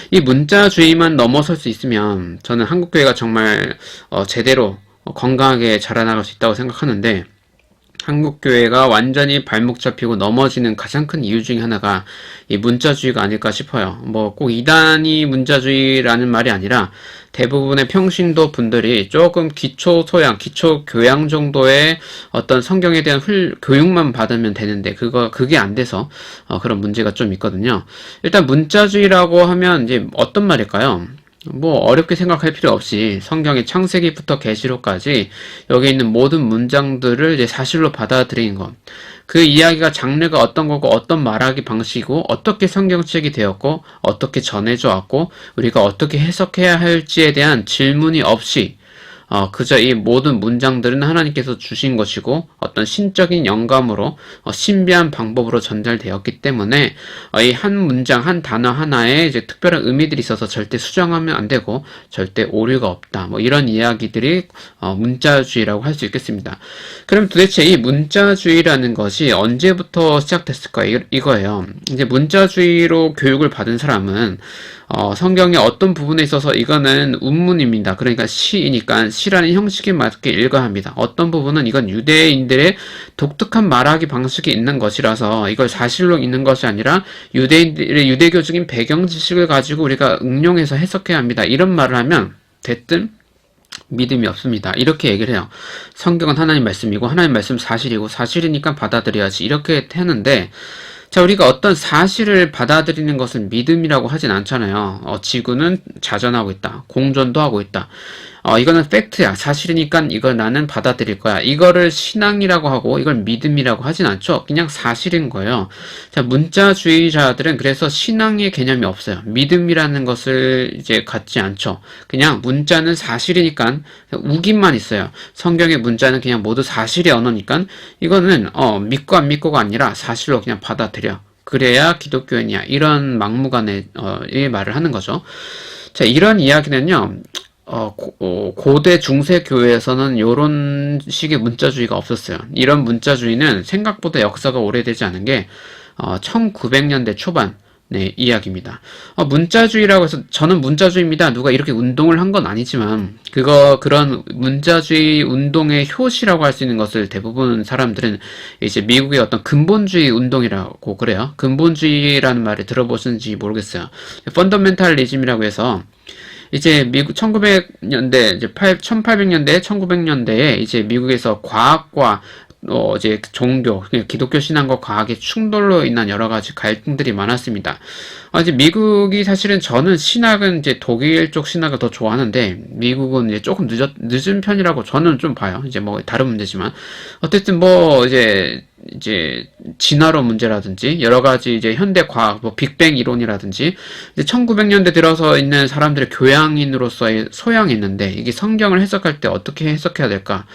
이 문자주의만 넘어설 수 있으면 저는 한국교회가 정말 제대로 건강하게 자라나갈 수 있다고 생각하는데, 한국교회가 완전히 발목 잡히고 넘어지는 가장 큰 이유 중에 하나가 이 문자주의가 아닐까 싶어요. 뭐 꼭 이단이 문자주의라는 말이 아니라 대부분의 평신도 분들이 조금 기초 소양, 기초 교양 정도의 어떤 성경에 대한 교육만 받으면 되는데 그게 안 돼서 그런 문제가 좀 있거든요. 일단 문자주의라고 하면 이제 어떤 말일까요? 뭐 어렵게 생각할 필요 없이 성경의 창세기부터 계시록까지 여기 있는 모든 문장들을 이제 사실로 받아들이는 것. 그 이야기가 장르가 어떤 거고 어떤 말하기 방식이고 어떻게 성경책이 되었고 어떻게 전해져 왔고 우리가 어떻게 해석해야 할지에 대한 질문이 없이 그저 이 모든 문장들은 하나님께서 주신 것이고 어떤 신적인 영감으로 신비한 방법으로 전달되었기 때문에 이 한 문장, 한 단어 하나에 이제 특별한 의미들이 있어서 절대 수정하면 안 되고 절대 오류가 없다. 뭐 이런 이야기들이 문자주의라고 할 수 있겠습니다. 그럼 도대체 이 문자주의라는 것이 언제부터 시작됐을까? 이거예요. 이제 문자주의로 교육을 받은 사람은 성경의 어떤 부분에 있어서 이거는 운문입니다. 그러니까 시이니까 시라는 형식에 맞게 읽어야 합니다. 어떤 부분은 이건 유대인들의 독특한 말하기 방식이 있는 것이라서 이걸 사실로 있는 것이 아니라 유대인들의 유대교적인 배경 지식을 가지고 우리가 응용해서 해석해야 합니다. 이런 말을 하면 대뜸 믿음이 없습니다. 이렇게 얘기를 해요. 성경은 하나님 말씀이고 하나님 말씀 사실이고 사실이니까 받아들여야지 이렇게 하는데, 자, 우리가 어떤 사실을 받아들이는 것은 믿음이라고 하진 않잖아요. 지구는 자전하고 있다. 공전도 하고 있다. 이거는 팩트야. 사실이니까 이걸 나는 받아들일 거야. 이거를 신앙이라고 하고 이걸 믿음이라고 하진 않죠. 그냥 사실인 거예요. 자, 문자주의자들은 그래서 신앙의 개념이 없어요. 믿음이라는 것을 이제 갖지 않죠. 그냥 문자는 사실이니까 우기만 있어요. 성경의 문자는 그냥 모두 사실의 언어니까 이거는 믿고 안 믿고가 아니라 사실로 그냥 받아들여. 그래야 기독교인이야. 이런 막무가내 의 말을 하는 거죠. 자, 이런 이야기는요. 고대 중세 교회에서는 이런 식의 문자주의가 없었어요. 이런 문자주의는 생각보다 역사가 오래되지 않은 게 1900년대 초반 네, 이야기입니다. 문자주의라고 해서 저는 문자주의입니다. 누가 이렇게 운동을 한 건 아니지만 그런 문자주의 운동의 효시라고 할 수 있는 것을 대부분 사람들은 이제 미국의 어떤 근본주의 운동이라고 그래요. 근본주의라는 말을 들어보셨는지 모르겠어요. 펀더멘탈리즘이라고 해서 이제 미국 1900년대, 이제 1800년대, 1900년대에 이제 미국에서 과학과 이제 종교, 기독교 신앙과 과학의 충돌로 인한 여러 가지 갈등들이 많았습니다. 이제 미국이 사실은 저는 신학은 이제 독일 쪽 신학을 더 좋아하는데 미국은 이제 조금 늦은 편이라고 저는 좀 봐요. 이제 뭐 다른 문제지만 어쨌든 뭐 이제 진화론 문제라든지 여러 가지 이제 현대 과학, 뭐 빅뱅 이론이라든지 이제 1900년대 들어서 있는 사람들의 교양인으로서의 소양이 있는데 이게 성경을 해석할 때 어떻게 해석해야 될까?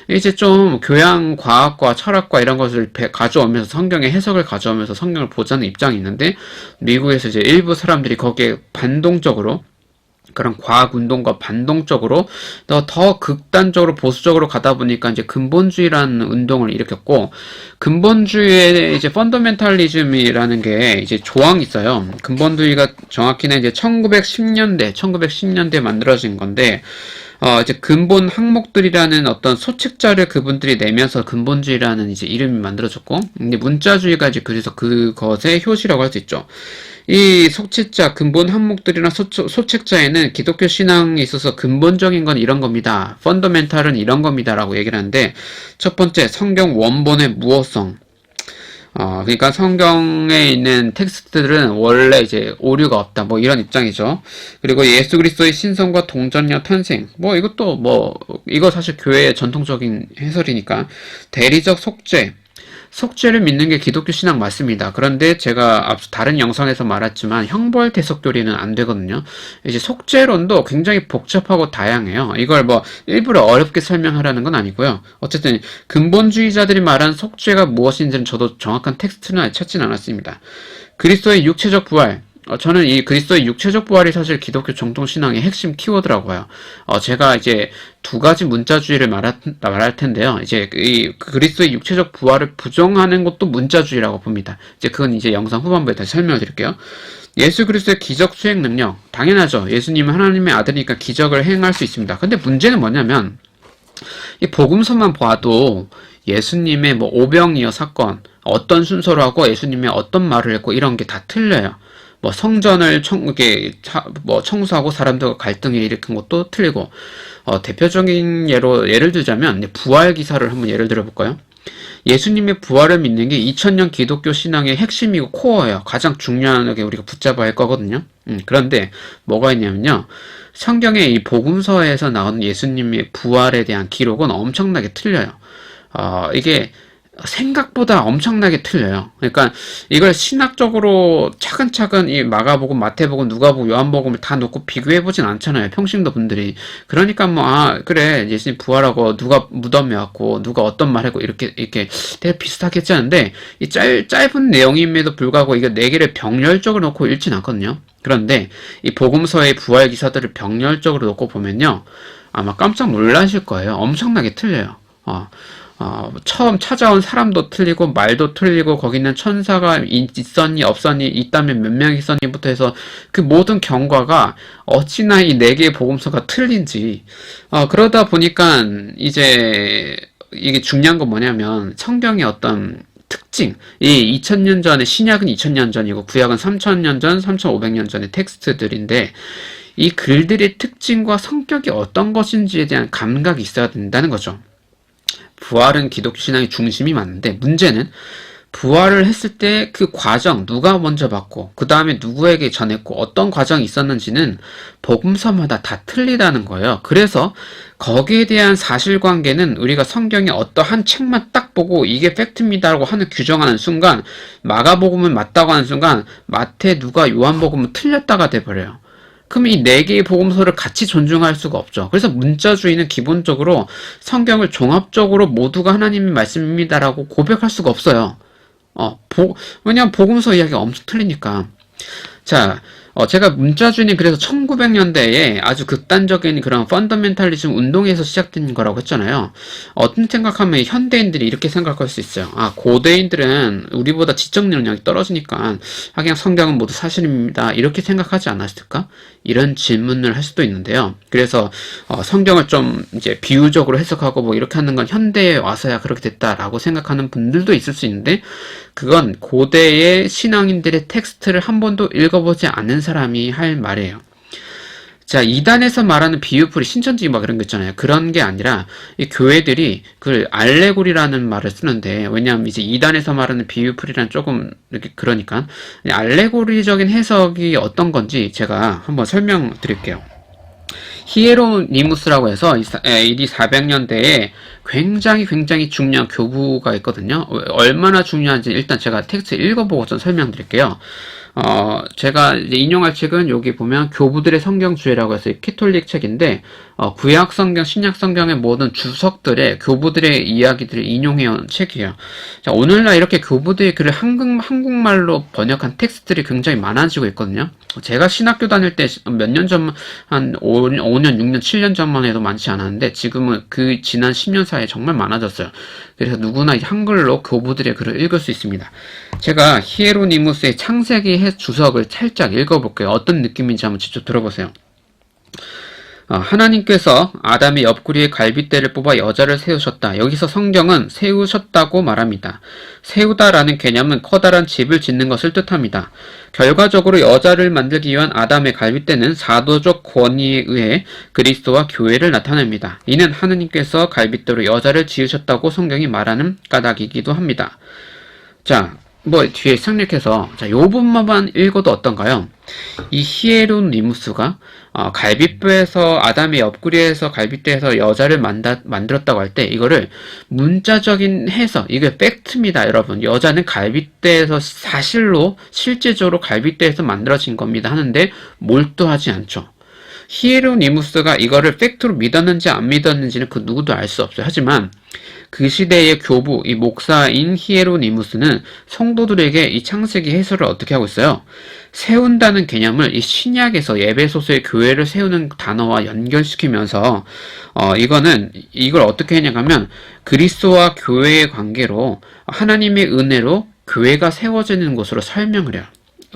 이제 좀 교양 과학과 철학과 이런 것을 가져오면서 성경의 해석을 가져오면서 성경을 보자는 입장이 있는데 미국에서 이제 일부 사람들이 거기에 반동적으로 그런 과학운동과 반동적으로 더 극단적으로 보수적으로 가다 보니까 이제 근본주의라는 운동을 일으켰고, 근본주의의 이제 펀더멘탈리즘이라는 게 이제 조항이 있어요. 근본주의가 정확히는 이제 1910년대 만들어진 건데, 이제 근본 항목들이라는 어떤 소책자를 그분들이 내면서 근본주의라는 이제 이름이 만들어졌고, 근데 문자주의가 이제 그래서 그것의 효시라고 할 수 있죠. 이 소책자, 근본 항목들이나 소책자에는 기독교 신앙에 있어서 근본적인 건 이런 겁니다. 펀더멘탈은 이런 겁니다. 라고 얘기를 하는데, 첫 번째, 성경 원본의 무어성. 그러니까 성경에 있는 텍스트들은 원래 이제 오류가 없다. 뭐 이런 입장이죠. 그리고 예수 그리스도의 신성과 동전녀 탄생. 뭐 이것도 이거 사실 교회의 전통적인 해설이니까. 대리적 속죄. 속죄를 믿는 게 기독교 신앙 맞습니다. 그런데 제가 앞서 다른 영상에서 말했지만 형벌대속교리는 안 되거든요. 이제 속죄론도 굉장히 복잡하고 다양해요. 이걸 일부러 어렵게 설명하라는 건 아니고요. 어쨌든 근본주의자들이 말한 속죄가 무엇인지는 저도 정확한 텍스트는 찾진 않았습니다. 그리스도의 육체적 부활. 저는 이 그리스도의 육체적 부활이 사실 기독교 정통신앙의 핵심 키워드라고 해요. 제가 이제 두 가지 문자주의를 말할 텐데요. 이제 이 그리스도의 육체적 부활을 부정하는 것도 문자주의라고 봅니다. 이제 그건 이제 영상 후반부에 다시 설명을 드릴게요. 예수 그리스도의 기적 수행 능력, 당연하죠. 예수님은 하나님의 아들이니까 기적을 행할 수 있습니다. 근데 문제는 뭐냐면 이 복음서만 봐도 예수님의 뭐 오병이어 사건, 어떤 순서로 하고 예수님의 어떤 말을 했고 이런 게 다 틀려요. 뭐 성전을 청소하고 사람들과 갈등을 일으킨 것도 틀리고, 대표적인 예를 들자면 부활 기사를 한번 예를 들어볼까요? 예수님의 부활을 믿는 게 2000년 기독교 신앙의 핵심이고 코어예요. 가장 중요하게 우리가 붙잡아야 할 거거든요. 그런데 뭐가 있냐면요. 성경의 이 복음서에서 나오는 예수님의 부활에 대한 기록은 엄청나게 틀려요. 이게 생각보다 엄청나게 틀려요. 그러니까 이걸 신학적으로 차근차근 이 마가복음, 마태복음, 누가복음, 요한복음을 다 놓고 비교해보진 않잖아요. 평신도 분들이. 그러니까 그래, 예수님 부활하고 누가 무덤에 왔고 누가 어떤 말 하고 이렇게 되게 비슷하겠지 하는데 이 짧은 내용임에도 불구하고 이거 네 개를 병렬적으로 놓고 읽진 않거든요. 그런데 이 복음서의 부활 기사들을 병렬적으로 놓고 보면요. 아마 깜짝 놀라실 거예요. 엄청나게 틀려요. 처음 찾아온 사람도 틀리고 말도 틀리고 거기는 천사가 있었니 없었니 있다면 몇 명 있었니부터 해서 그 모든 경과가 어찌나 이 네 개의 복음서가 틀린지 그러다 보니까 이제 이게 중요한 건 뭐냐면 성경의 어떤 특징, 이 2000년 전에 신약은 2000년 전이고 구약은 3000년 전, 3500년 전의 텍스트들인데 이 글들의 특징과 성격이 어떤 것인지에 대한 감각이 있어야 된다는 거죠. 부활은 기독교 신앙의 중심이 맞는데 문제는 부활을 했을 때 그 과정, 누가 먼저 받고 그 다음에 누구에게 전했고 어떤 과정이 있었는지는 복음서마다 다 틀리다는 거예요. 그래서 거기에 대한 사실관계는 우리가 성경의 어떠한 책만 딱 보고 이게 팩트입니다라고 하는 규정하는 순간 마가복음은 맞다고 하는 순간 마태, 누가, 요한복음은 틀렸다가 돼버려요. 그럼 이 네 개의 복음서를 같이 존중할 수가 없죠. 그래서 문자주의는 기본적으로 성경을 종합적으로 모두가 하나님의 말씀입니다라고 고백할 수가 없어요. 왜냐면 복음서 이야기가 엄청 틀리니까. 자, 제가 문자주의는 그래서 1900년대에 아주 극단적인 그런 펀더멘탈리즘 운동에서 시작된 거라고 했잖아요. 어떤 생각하면 현대인들이 이렇게 생각할 수 있어요. 고대인들은 우리보다 지적 능력이 떨어지니까 그냥 성경은 모두 사실입니다. 이렇게 생각하지 않았을까? 이런 질문을 할 수도 있는데요. 그래서 성경을 좀 이제 비유적으로 해석하고 뭐 이렇게 하는 건 현대에 와서야 그렇게 됐다라고 생각하는 분들도 있을 수 있는데 그건 고대의 신앙인들의 텍스트를 한 번도 읽어보지 않은 사람이 할 말이에요. 자, 이단에서 말하는 비유풀이 신천지 막 그런 거 있잖아요. 그런 게 아니라 이 교회들이 그 알레고리라는 말을 쓰는데 왜냐하면 이제 이단에서 말하는 비유풀이란 조금 이렇게 그러니까 알레고리적인 해석이 어떤 건지 제가 한번 설명드릴게요. 히에로니무스라고 해서 AD 400년대에 굉장히 중요한 교부가 있거든요. 얼마나 중요한지 일단 제가 텍스트 읽어보고 좀 설명드릴게요. 제가 이제 인용할 책은 여기 보면 교부들의 성경주의라고 해서 캐톨릭 책인데 구약 성경, 신약 성경의 모든 주석들의 교부들의 이야기들을 인용해온 책이에요. 자, 오늘날 이렇게 교부들의 글을 한국말로 번역한 텍스트들이 굉장히 많아지고 있거든요. 제가 신학교 다닐 때 몇 년 전, 한 5년, 6년, 7년 전만 해도 많지 않았는데 지금은 그 지난 10년 사이에 정말 많아졌어요. 그래서 누구나 한글로 교부들의 글을 읽을 수 있습니다. 제가 히에로니무스의 창세기 주석을 살짝 읽어볼게요. 어떤 느낌인지 한번 직접 들어보세요. 하나님께서 아담의 옆구리에 갈빗대를 뽑아 여자를 세우셨다. 여기서 성경은 세우셨다고 말합니다. 세우다라는 개념은 커다란 집을 짓는 것을 뜻합니다. 결과적으로 여자를 만들기 위한 아담의 갈빗대는 사도적 권위에 의해 그리스도와 교회를 나타냅니다. 이는 하느님께서 갈빗대로 여자를 지으셨다고 성경이 말하는 까닭이기도 합니다. 자, 뒤에 생략해서 요 부분만 읽어도 어떤가요? 이 히에로니무스가 갈빗대에서 아담의 옆구리에서 갈빗대에서 여자를 만들었다고 할 때 이거를 문자적인 해석, 이게 팩트입니다, 여러분. 여자는 갈빗대에서 실제적으로 갈빗대에서 만들어진 겁니다 하는데 몰두하지 않죠. 히에로니무스가 이거를 팩트로 믿었는지 안 믿었는지는 그 누구도 알 수 없어요. 하지만 그 시대의 교부, 이 목사인 히에로니무스는 성도들에게 이 창세기 해설을 어떻게 하고 있어요? 세운다는 개념을 이 신약에서 에베소서의 교회를 세우는 단어와 연결시키면서 이걸 어떻게 했냐면 그리스도와 교회의 관계로 하나님의 은혜로 교회가 세워지는 것으로 설명을 해요.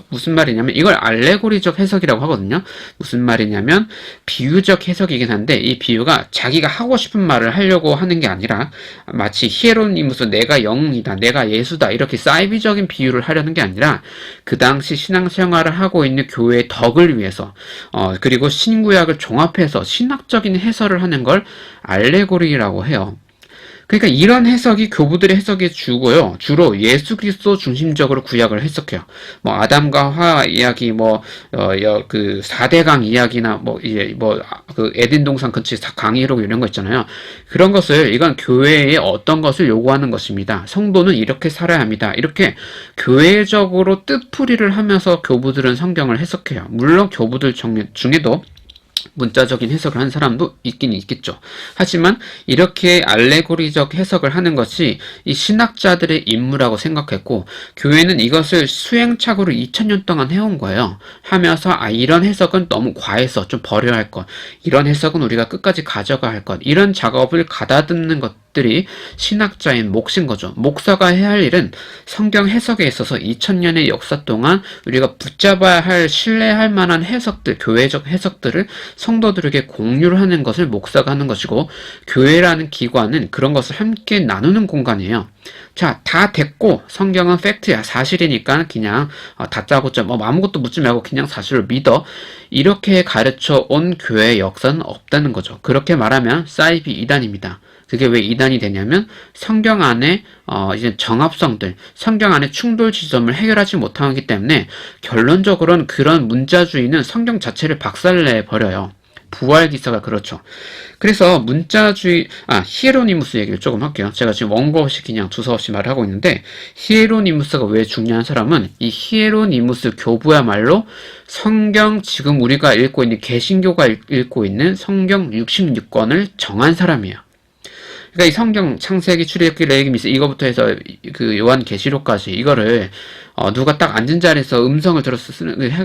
무슨 말이냐면 이걸 알레고리적 해석이라고 하거든요. 무슨 말이냐면 비유적 해석이긴 한데 이 비유가 자기가 하고 싶은 말을 하려고 하는 게 아니라 마치 히에로니무스 내가 영이다, 내가 예수다 이렇게 사이비적인 비유를 하려는 게 아니라 그 당시 신앙생활을 하고 있는 교회의 덕을 위해서 그리고 신구약을 종합해서 신학적인 해설을 하는 걸 알레고리라고 해요. 그러니까 이런 해석이 교부들의 해석에 주고요. 주로 예수 그리스도 중심적으로 구약을 해석해요. 뭐 아담과 하와 이야기, 그 4대강 이야기나 그 에덴 동산 근처에 강의록 이런 거 있잖아요. 그런 것을 이건 교회에 어떤 것을 요구하는 것입니다. 성도는 이렇게 살아야 합니다. 이렇게 교회적으로 뜻풀이를 하면서 교부들은 성경을 해석해요. 물론 교부들 중에도 문자적인 해석을 한 사람도 있긴 있겠죠. 하지만 이렇게 알레고리적 해석을 하는 것이 이 신학자들의 임무라고 생각했고 교회는 이것을 수행착오로 2000년 동안 해온 거예요. 하면서 이런 해석은 너무 과해서 좀 버려야 할 것, 이런 해석은 우리가 끝까지 가져가야 할 것, 이런 작업을 가다듬는 것들이 신학자인 몫인 거죠. 목사가 해야 할 일은 성경 해석에 있어서 2000년의 역사 동안 우리가 붙잡아야 할, 신뢰할 만한 해석들, 교회적 해석들을 성도들에게 공유를 하는 것을 목사가 하는 것이고 교회라는 기관은 그런 것을 함께 나누는 공간이에요. 자, 다 됐고 성경은 팩트야, 사실이니까 그냥 다짜고짜 아무것도 묻지 말고 그냥 사실을 믿어, 이렇게 가르쳐 온 교회의 역사는 없다는 거죠. 그렇게 말하면 사이비 이단입니다. 그게 왜 이단이 되냐면 성경 안에 이제 정합성들, 성경 안에 충돌 지점을 해결하지 못하기 때문에 결론적으로는 그런 문자주의는 성경 자체를 박살내 버려요. 부활 기사가 그렇죠. 그래서 문자주의, 히에로니무스 얘기를 조금 할게요. 제가 지금 원고 없이 그냥 두서 없이 말을 하고 있는데, 히에로니무스가 왜 중요한 사람은 이 히에로니무스 교부야말로 성경, 지금 우리가 읽고 있는 개신교가 읽고 있는 성경 66권을 정한 사람이에요. 그러니까 이 성경 창세기 출애굽기 레위기 미세 이거부터 해서 그 요한 계시록까지 이거를 누가 딱 앉은 자리에서 음성을 들어서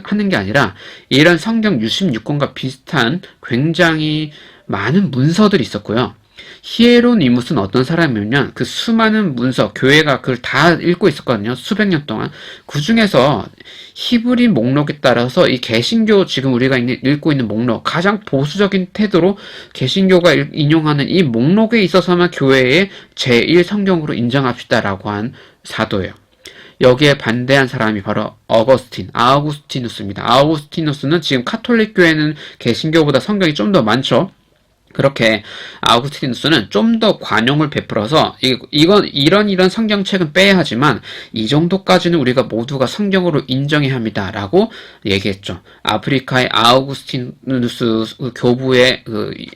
하는 게 아니라 이런 성경 66권과 비슷한 굉장히 많은 문서들이 있었고요. 히에로니무스는 어떤 사람이냐면 그 수많은 문서, 교회가 그걸 다 읽고 있었거든요. 수백 년 동안. 그 중에서 히브리 목록에 따라서 이 개신교, 지금 우리가 읽고 있는 목록, 가장 보수적인 태도로 개신교가 인용하는 이 목록에 있어서만 교회의 제1성경으로 인정합시다라고 한 사도예요. 여기에 반대한 사람이 바로 아우구스티누스입니다. 아우구스티누스는 지금 카톨릭 교회는 개신교보다 성경이 좀 더 많죠. 그렇게 아우구스티누스는 좀 더 관용을 베풀어서 이런 성경책은 빼야 하지만 이 정도까지는 우리가 모두가 성경으로 인정해야 합니다 라고 얘기했죠. 아프리카의 아우구스티누스 교부의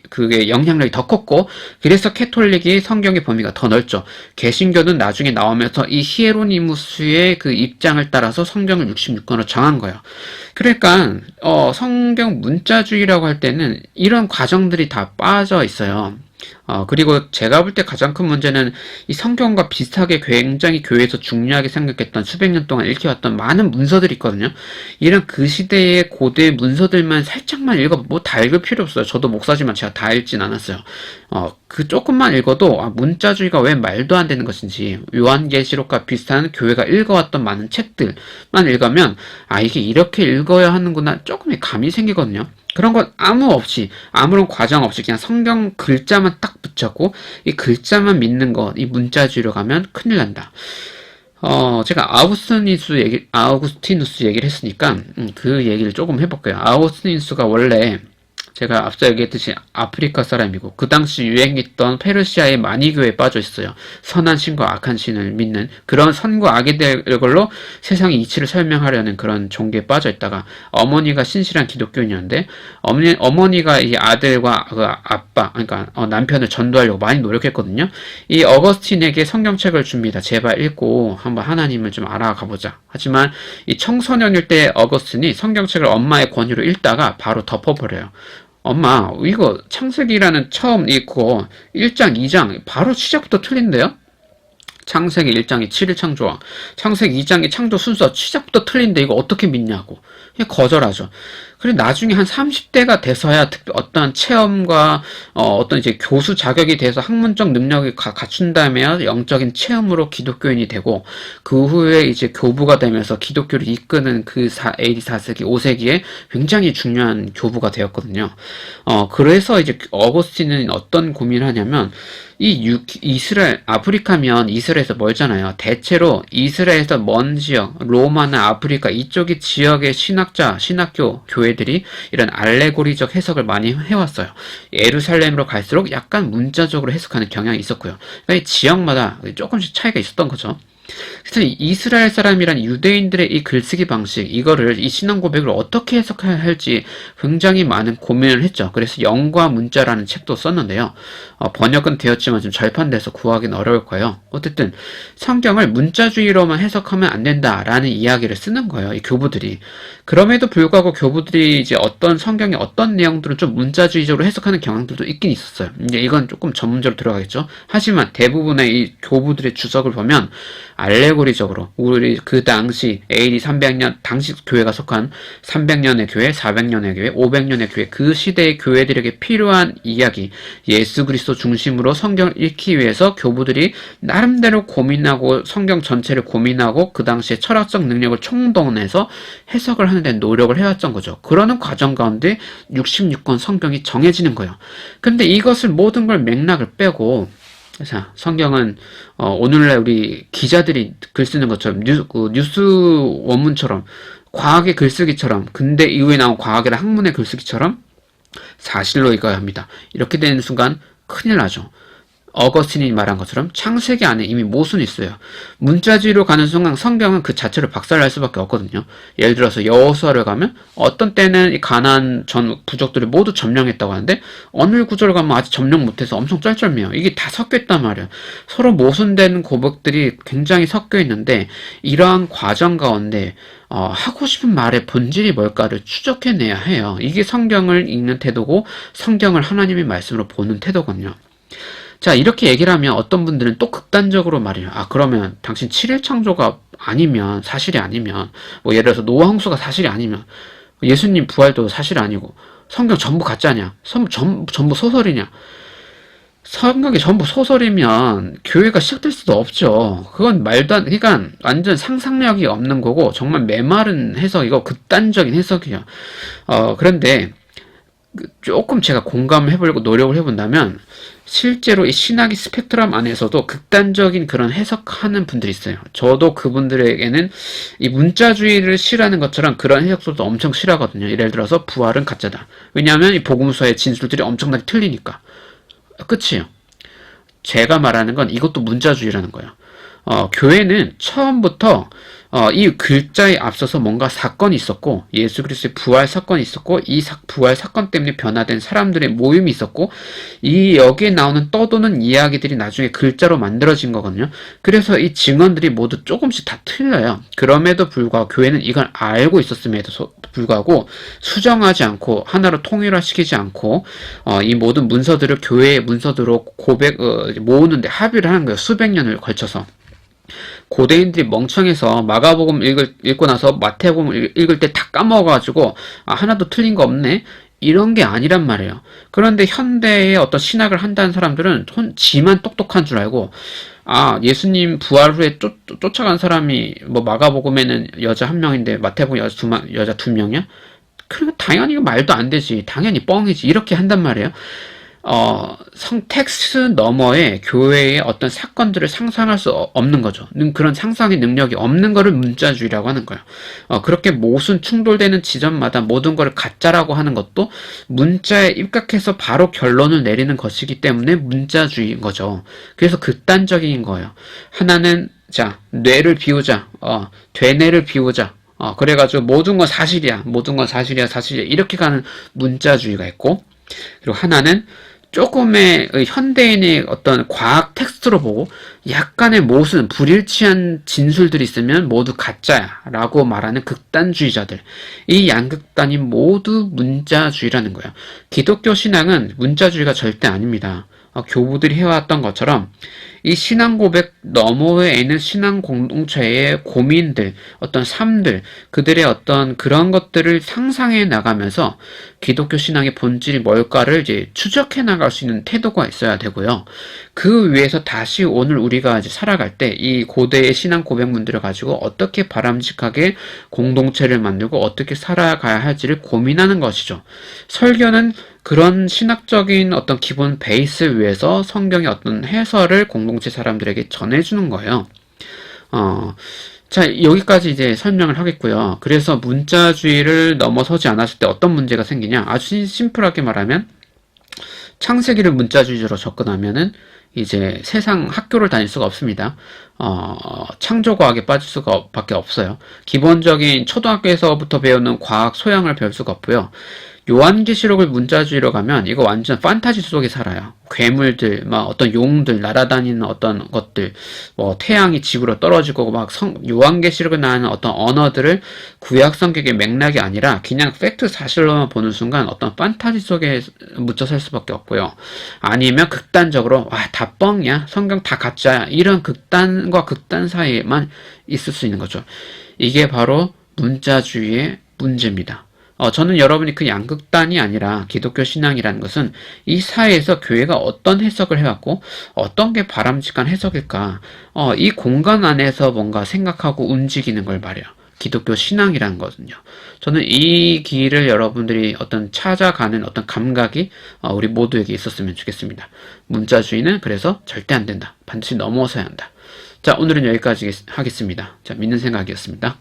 그게 영향력이 더 컸고, 그래서 캐톨릭이 성경의 범위가 더 넓죠. 개신교는 나중에 나오면서 이 히에로니무스의 그 입장을 따라서 성경을 66권으로 정한 거예요. 그러니까 성경 문자주의라고 할 때는 이런 과정들이 다 빠져 있어요. 그리고 제가 볼 때 가장 큰 문제는 이 성경과 비슷하게 굉장히 교회에서 중요하게 생각했던 수백 년 동안 읽혀왔던 많은 문서들이 있거든요. 이런 그 시대의 고대 문서들만 살짝만 다 읽을 필요 없어요. 저도 목사지만 제가 다 읽진 않았어요. 그 조금만 읽어도 문자주의가 왜 말도 안 되는 것인지, 요한계시록과 비슷한 교회가 읽어왔던 많은 책들만 읽으면 이게 이렇게 읽어야 하는구나 조금의 감이 생기거든요. 그런 건 아무런 과정 없이 그냥 성경 글자만 딱 붙잡고 이 글자만 믿는 것, 이 문자주의로 가면 큰일 난다. 제가 아우구스티누스 얘기를 했으니까 그 얘기를 조금 해볼게요. 아우구스티누스가 원래 제가 앞서 얘기했듯이 아프리카 사람이고 그 당시 유행했던 페르시아의 마니교에 빠져 있어요. 선한 신과 악한 신을 믿는 그런 선과 악에 대한 걸로 세상의 이치를 설명하려는 그런 종교에 빠져 있다가 어머니가 신실한 기독교인이었는데 어머니가 이 아들과 그 아빠, 그러니까 남편을 전도하려고 많이 노력했거든요. 이 어거스틴에게 성경책을 줍니다. 제발 읽고 한번 하나님을 좀 알아가보자. 하지만 이 청소년일 때 어거스틴이 성경책을 엄마의 권유로 읽다가 바로 덮어버려요. 엄마, 이거 창세기라는 처음 읽고 1장, 2장 바로 시작부터 틀린데요? 창세기 1장이 7일 창조와 창세기 2장이 창조 순서 시작부터 틀린데 이거 어떻게 믿냐고. 그냥 거절하죠. 그리고 나중에 한 30대가 돼서야 어떤 체험과 어떤 이제 교수 자격이 돼서 학문적 능력을 갖춘다면 영적인 체험으로 기독교인이 되고 그 후에 이제 교부가 되면서 기독교를 이끄는 그 AD 4세기, 5세기에 굉장히 중요한 교부가 되었거든요. 그래서 이제 어거스틴은 어떤 고민을 하냐면 이스라엘, 아프리카면 이스라엘에서 멀잖아요. 대체로 이스라엘에서 먼 지역, 로마나 아프리카 이쪽의 지역의 신학교, 교회들이 이런 알레고리적 해석을 많이 해왔어요. 예루살렘으로 갈수록 약간 문자적으로 해석하는 경향이 있었고요. 그러니까 이 지역마다 조금씩 차이가 있었던 거죠. 그래서 이스라엘 사람이란 유대인들의 이 글쓰기 방식, 이거를 이 신앙 고백을 어떻게 해석해야 할지 굉장히 많은 고민을 했죠. 그래서 영과 문자라는 책도 썼는데요. 번역은 되었지만 좀 절판돼서 구하기는 어려울 거예요. 어쨌든 성경을 문자주의로만 해석하면 안 된다라는 이야기를 쓰는 거예요. 이 교부들이. 그럼에도 불구하고 교부들이 이제 어떤 성경의 어떤 내용들을 좀 문자주의적으로 해석하는 경향들도 있긴 있었어요. 이제 이건 조금 전문적으로 들어가겠죠. 하지만 대부분의 이 교부들의 주석을 보면 알레고리적으로 우리 그 당시 AD 300년 당시 교회가 속한 300년의 교회, 400년의 교회, 500년의 교회 그 시대의 교회들에게 필요한 이야기 예수 그리스도 중심으로 성경을 읽기 위해서 교부들이 나름대로 고민하고 성경 전체를 고민하고 그 당시에 철학적 능력을 총동원해서 해석을 하는 데 노력을 해왔던 거죠. 그러는 과정 가운데 66권 성경이 정해지는 거예요. 근데 이것을 모든 걸 맥락을 빼고 자, 성경은 오늘날 우리 기자들이 글 쓰는 것처럼 뉴스 원문처럼 과학의 글쓰기처럼 근대 이후에 나온 과학이나 학문의 글쓰기처럼 사실로 읽어야 합니다. 이렇게 되는 순간 큰일 나죠. 어거스틴이 말한 것처럼 창세기 안에 이미 모순이 있어요. 문자주의로 가는 순간 성경은 그 자체를 박살날 수밖에 없거든요. 예를 들어서 여호수아를 가면 어떤 때는 이 가나안 전 부족들이 모두 점령했다고 하는데 어느 구절 가면 아직 점령 못해서 엄청 쩔쩔매요. 이게 다 섞여 있단 말이에요. 서로 모순되는 고백들이 굉장히 섞여 있는데 이러한 과정 가운데 하고 싶은 말의 본질이 뭘까를 추적해내야 해요. 이게 성경을 읽는 태도고 성경을 하나님의 말씀으로 보는 태도거든요. 자, 이렇게 얘기를 하면 어떤 분들은 또 극단적으로 말해요. 그러면 당신 7일 창조가 아니면, 사실이 아니면, 뭐 예를 들어서 노아 홍수가 사실이 아니면, 예수님 부활도 사실 아니고, 성경 전부 가짜냐? 전부 소설이냐? 성경이 전부 소설이면 교회가 시작될 수도 없죠. 그건 말도 안, 그러니까 완전 상상력이 없는 거고, 정말 메마른 해석, 이거 극단적인 해석이에요. 그런데, 조금 제가 공감을 해보려고 노력을 해본다면 실제로 이 신학의 스펙트럼 안에서도 극단적인 그런 해석하는 분들이 있어요. 저도 그분들에게는 이 문자주의를 싫어하는 것처럼 그런 해석도 엄청 싫어하거든요. 예를 들어서 부활은 가짜다. 왜냐하면 이 복음서의 진술들이 엄청나게 틀리니까. 끝이에요. 제가 말하는 건 이것도 문자주의라는 거예요. 교회는 처음부터 이 글자에 앞서서 뭔가 사건이 있었고 예수 그리스도의 부활 사건이 있었고 이 부활 사건 때문에 변화된 사람들의 모임이 있었고 이 여기에 나오는 떠도는 이야기들이 나중에 글자로 만들어진 거거든요. 그래서 이 증언들이 모두 조금씩 다 틀려요. 그럼에도 불구하고 교회는 이걸 알고 있었음에도 불구하고 수정하지 않고 하나로 통일화시키지 않고 이 모든 문서들을 교회의 문서들로 모으는데 합의를 하는 거예요. 수백 년을 걸쳐서. 고대인들이 멍청해서 마가복음 읽고 나서 마태복음 읽을 때 다 까먹어가지고 하나도 틀린 거 없네 이런 게 아니란 말이에요. 그런데 현대의 어떤 신학을 한다는 사람들은 지만 똑똑한 줄 알고 예수님 부활 후에 쫓아간 사람이 뭐 마가복음에는 여자 한 명인데 마태복음 여자 두 명이야? 그러니까 당연히 이거 말도 안 되지. 당연히 뻥이지. 이렇게 한단 말이에요. 텍스트 너머에 교회의 어떤 사건들을 상상할 수 없는 거죠. 그런 상상의 능력이 없는 거를 문자주의라고 하는 거예요. 그렇게 모순 충돌되는 지점마다 모든 거를 가짜라고 하는 것도 문자에 입각해서 바로 결론을 내리는 것이기 때문에 문자주의인 거죠. 그래서 극단적인 거예요. 하나는 자 뇌를 비우자, 되뇌를 비우자. 그래가지고 모든 건 사실이야, 모든 건 사실이야, 사실이야 이렇게 가는 문자주의가 있고, 그리고 하나는 조금의 현대인의 어떤 과학 텍스트로 보고 약간의 모순, 불일치한 진술들이 있으면 모두 가짜야 라고 말하는 극단주의자들. 이 양극단이 모두 문자주의라는 거예요. 기독교 신앙은 문자주의가 절대 아닙니다. 교부들이 해왔던 것처럼 이 신앙 고백 너머에 있는 신앙 공동체의 고민들, 어떤 삶들, 그들의 어떤 그런 것들을 상상해 나가면서 기독교 신앙의 본질이 뭘까를 이제 추적해 나갈 수 있는 태도가 있어야 되고요. 그 위에서 다시 오늘 우리가 이제 살아갈 때 이 고대의 신앙 고백문들을 가지고 어떻게 바람직하게 공동체를 만들고 어떻게 살아가야 할지를 고민하는 것이죠. 설교는 그런 신학적인 어떤 기본 베이스 위에서 성경의 어떤 해설을 공동체 사람들에게 전해주는 거예요. 자, 여기까지 이제 설명을 하겠고요. 그래서 문자주의를 넘어서지 않았을 때 어떤 문제가 생기냐? 아주 심플하게 말하면 창세기를 문자주의로 접근하면은 이제 세상 학교를 다닐 수가 없습니다. 창조과학에 빠질 수가 밖에 없어요. 기본적인 초등학교에서부터 배우는 과학 소양을 배울 수가 없고요. 요한계시록을 문자주의로 가면 이거 완전 판타지 속에 살아요. 괴물들, 막 어떤 용들, 날아다니는 어떤 것들, 뭐 태양이 지구로 떨어지고 막 요한계시록에 나오는 어떤 언어들을 구약 성경의 맥락이 아니라 그냥 팩트 사실로만 보는 순간 어떤 판타지 속에 묻혀 살 수밖에 없고요. 아니면 극단적으로 다 뻥이야, 성경 다 가짜야, 이런 극단과 극단 사이에만 있을 수 있는 거죠. 이게 바로 문자주의의 문제입니다. 저는 여러분이 그 양극단이 아니라 기독교 신앙이라는 것은 이 사회에서 교회가 어떤 해석을 해왔고 어떤 게 바람직한 해석일까, 이 공간 안에서 뭔가 생각하고 움직이는 걸 말해요. 기독교 신앙이라는 거거든요. 저는 이 길을 여러분들이 어떤 찾아가는 어떤 감각이 우리 모두에게 있었으면 좋겠습니다. 문자주의는 그래서 절대 안 된다. 반드시 넘어서야 한다. 자, 오늘은 여기까지 하겠습니다. 자, 믿는 생각이었습니다.